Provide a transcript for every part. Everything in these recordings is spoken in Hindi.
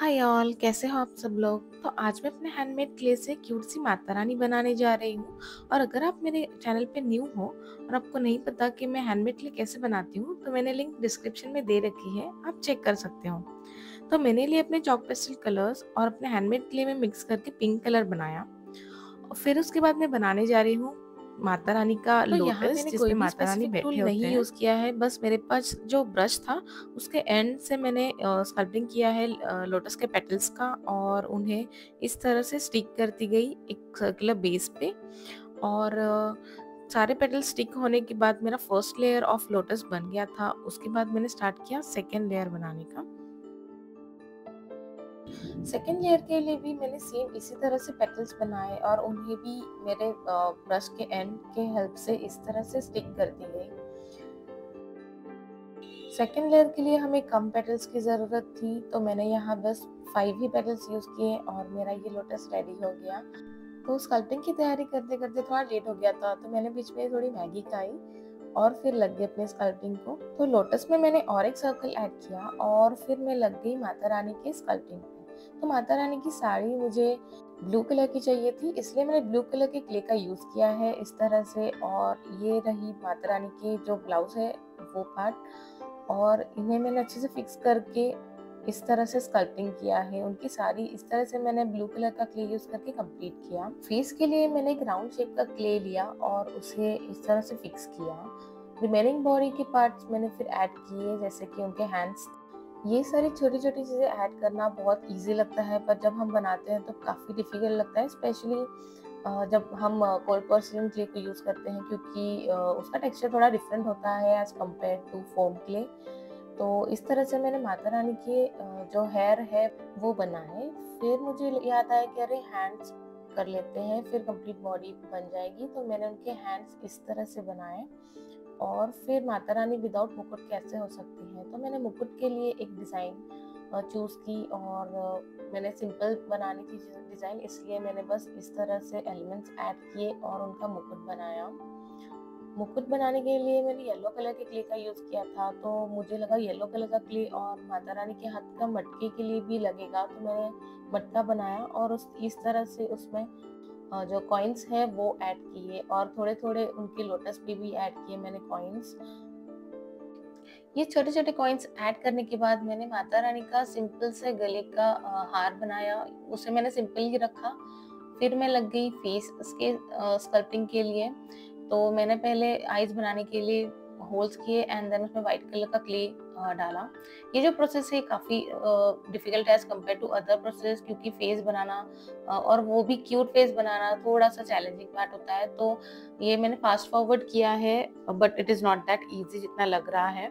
हाय ऑल, कैसे हो आप सब लोग। तो आज मैं अपने हैंडमेड क्ले से क्यूट सी माता रानी बनाने जा रही हूँ। और अगर आप मेरे चैनल पे न्यू हो और आपको नहीं पता कि मैं हैंडमेड क्ले कैसे बनाती हूँ, तो मैंने लिंक डिस्क्रिप्शन में दे रखी है, आप चेक कर सकते हो। तो मैंने लिए अपने चॉक पेस्टल कलर्स और अपने हैंडमेड क्ले में मिक्स करके पिंक कलर बनाया। और फिर उसके बाद मैं बनाने जा रही हूँ माता रानी का तो यहाँ लोटस, मैंने कोई जिसपे भी माता रानी स्पेसिफिक टूल बैठे होते नहीं हैं। यूज़ किया है, बस मेरे पास जो ब्रश था उसके एंड से मैंने स्कल्पटिंग किया है लोटस के पेटल्स का, और उन्हें इस तरह से स्टिक करती गई एक सर्कुलर बेस पे। और सारे पेटल्स स्टिक होने के बाद मेरा फर्स्ट लेयर ऑफ लोटस बन गया था। उसके बाद मैंने स्टार्ट किया सेकेंड लेयर बनाने का। सेकेंड लेयर के लिए भी मैंने सेम इसी तरह से पेटल्स बनाए और उन्हें भी मेरे ब्रश के एंड के हेल्प से इस तरह से स्टिक कर दी गई। सेकेंड लेयर के लिए हमें कम पेटल्स की ज़रूरत थी, तो मैंने यहाँ बस 5 ही पेटल्स यूज़ किए और मेरा ये लोटस रेडी हो गया। तो स्कल्पटिंग की तैयारी करते करते थोड़ा लेट हो गया था, तो मैंने बीच में थोड़ी मैगी खाई और फिर लग गई अपने स्कल्पटिंग को। तो लोटस में मैंने और एक सर्कल ऐड किया और फिर मैं लग गई माता रानी के स्कल्पटिंग पे। तो माता रानी की साड़ी मुझे ब्लू कलर की चाहिए थी, इसलिए मैंने ब्लू कलर के क्ले का यूज़ किया है इस तरह से। और ये रही माता रानी की जो ब्लाउज है वो पार्ट, और इन्हें मैंने अच्छे से फिक्स करके इस तरह से स्कल्पटिंग किया है। उनकी साड़ी इस तरह से मैंने ब्लू कलर का क्ले यूज करके कंप्लीट किया। फेस के लिए मैंने एक राउंड शेप का क्ले लिया और उसे इस तरह से फिक्स किया। रिमेनिंग बॉडी के पार्ट्स मैंने फिर ऐड किए, जैसे कि उनके हैंड्स। ये सारी छोटी छोटी चीज़ें ऐड करना बहुत इजी लगता है, पर जब हम बनाते हैं तो काफ़ी डिफिकल्ट लगता है, स्पेशली जब हम कोल्ड पोर्सिलिन क्ले को यूज़ करते हैं, क्योंकि उसका टेक्सचर थोड़ा डिफरेंट होता है as compare to foam clay. तो इस तरह से मैंने माता रानी के जो हेयर है वो बनाए। फिर मुझे याद आया कि अरे हैंड्स कर लेते हैं, फिर कंप्लीट बॉडी बन जाएगी। तो मैंने उनके हैंड्स इस तरह से बनाए। और फिर माता रानी विदाउट मुकुट कैसे हो सकती है, तो मैंने मुकुट के लिए एक डिज़ाइन चूज़ की। और मैंने सिंपल बनानी थी डिज़ाइन, इसलिए मैंने बस इस तरह से एलिमेंट्स ऐड किए और उनका मुकुट बनाया। मुकुट बनाने के लिए मैंने येलो कलर के क्ले का यूज़ किया था, तो मुझे लगा येलो कलर का क्ले और माता रानी के हाथ का मटके के लिए भी लगेगा, तो मैंने मटका बनाया और उस इस तरह से उसमें जो कॉइन्स हैं वो ऐड किए, और थोड़े थोड़े उनके लोटस पे भी ऐड किए मैंने कॉइन्स। ये छोटे छोटे कॉइन्स ऐड करने के बाद मैंने माता रानी का सिंपल से गले का हार बनाया। उसे मैंने सिंपल ही रखा। फिर मैं लग गई फेस उसके स्कल्पटिंग के लिए। तो मैंने पहले आईज बनाने के लिए होल्स किए एंड देन उसमें व्हाइट कलर का क्ले डाला। ये जो प्रोसेस है काफ़ी डिफिकल्ट है as compare to other process, क्योंकि फेस बनाना और वो भी क्यूट फेस बनाना थोड़ा सा चैलेंजिंग पार्ट होता है। तो ये मैंने फास्ट फॉरवर्ड किया है, but it is not that easy जितना लग रहा है।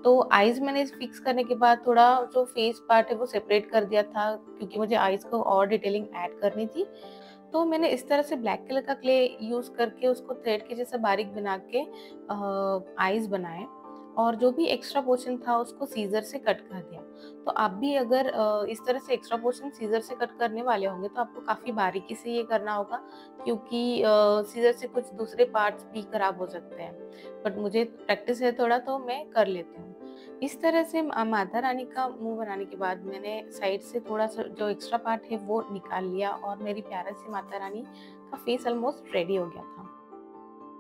तो आईज मैंने फिक्स करने के बाद थोड़ा जो फेस पार्ट है वो सेपरेट कर दिया था, क्योंकि मुझे आईज को और डिटेलिंग ऐड करनी थी। तो मैंने इस तरह से ब्लैक कलर का क्ले यूज करके उसको थ्रेड के जैसा बारीक बना के आईज बनाए, और जो भी एक्स्ट्रा पोर्शन था उसको सीजर से कट कर दिया। तो आप भी अगर इस तरह से एक्स्ट्रा पोर्शन सीजर से कट करने वाले होंगे तो आपको काफ़ी बारीकी से ये करना होगा, क्योंकि सीजर से कुछ दूसरे पार्ट्स भी खराब हो सकते हैं। बट मुझे प्रैक्टिस है थोड़ा, तो मैं कर लेती हूँ। इस तरह से माता रानी का मुंह बनाने के बाद मैंने साइड से थोड़ा सा जो एक्स्ट्रा पार्ट है वो निकाल लिया, और मेरी प्यारा सी माता रानी का फेस ऑलमोस्ट रेडी हो गया था।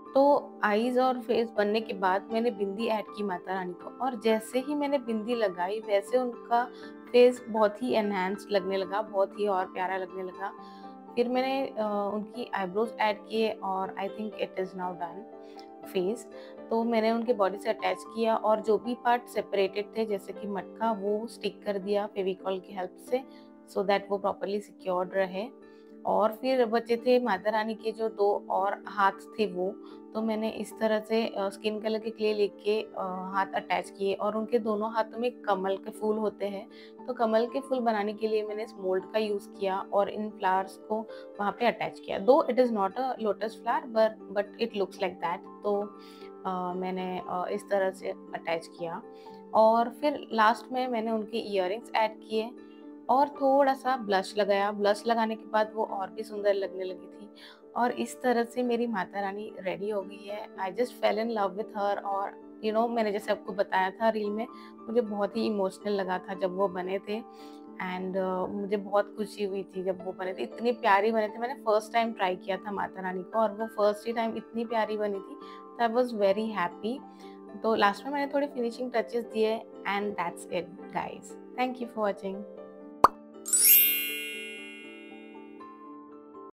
तो आईज और फेस बनने के बाद मैंने बिंदी ऐड की माता रानी को, और जैसे ही मैंने बिंदी लगाई वैसे उनका फेस बहुत ही एनहांस्ड लगने लगा, बहुत ही और प्यारा लगने लगा। फिर मैंने उनकी आईब्रोज ऐड किए और I think it is now done face. तो मैंने उनके बॉडी से अटैच किया, और जो भी पार्ट सेपरेटेड थे जैसे कि मटका वो स्टिक कर दिया फेविकॉल की हेल्प से, सो दैट वो प्रॉपरली सिक्योर्ड रहे। और फिर बचे थे माता रानी के जो दो और हाथ थे वो, तो मैंने इस तरह से स्किन कलर के क्ले लेके हाथ अटैच किए, और उनके दोनों हाथों में कमल के फूल होते हैं। तो कमल के फूल बनाने के लिए मैंने इस मोल्ड का यूज़ किया और इन फ्लावर्स को वहाँ पे अटैच किया। दो it is not a lotus flower but it looks like that. तो मैंने इस तरह से अटैच किया, और फिर लास्ट में मैंने उनके इयररिंग्स ऐड किए और थोड़ा-सा ब्लश लगाया। ब्लश लगाने के बाद वो और भी सुंदर लगने लगी थी, और इस तरह से मेरी माता रानी रेडी हो गई है। I just fail in love with her, और मैंने जैसे आपको बताया था रील में, मुझे बहुत ही इमोशनल लगा था जब वो बने थे। एंड मुझे बहुत खुशी हुई थी जब वो बने थे, इतनी प्यारी बने थे। मैंने फर्स्ट टाइम ट्राई किया था माता रानी को और वो फर्स्ट ही टाइम इतनी प्यारी बनी थी, तो आई वाज वेरी हैप्पी। तो लास्ट में मैंने थोड़े फिनिशिंग टचेस दिए and that's it guys. Thank you for watching.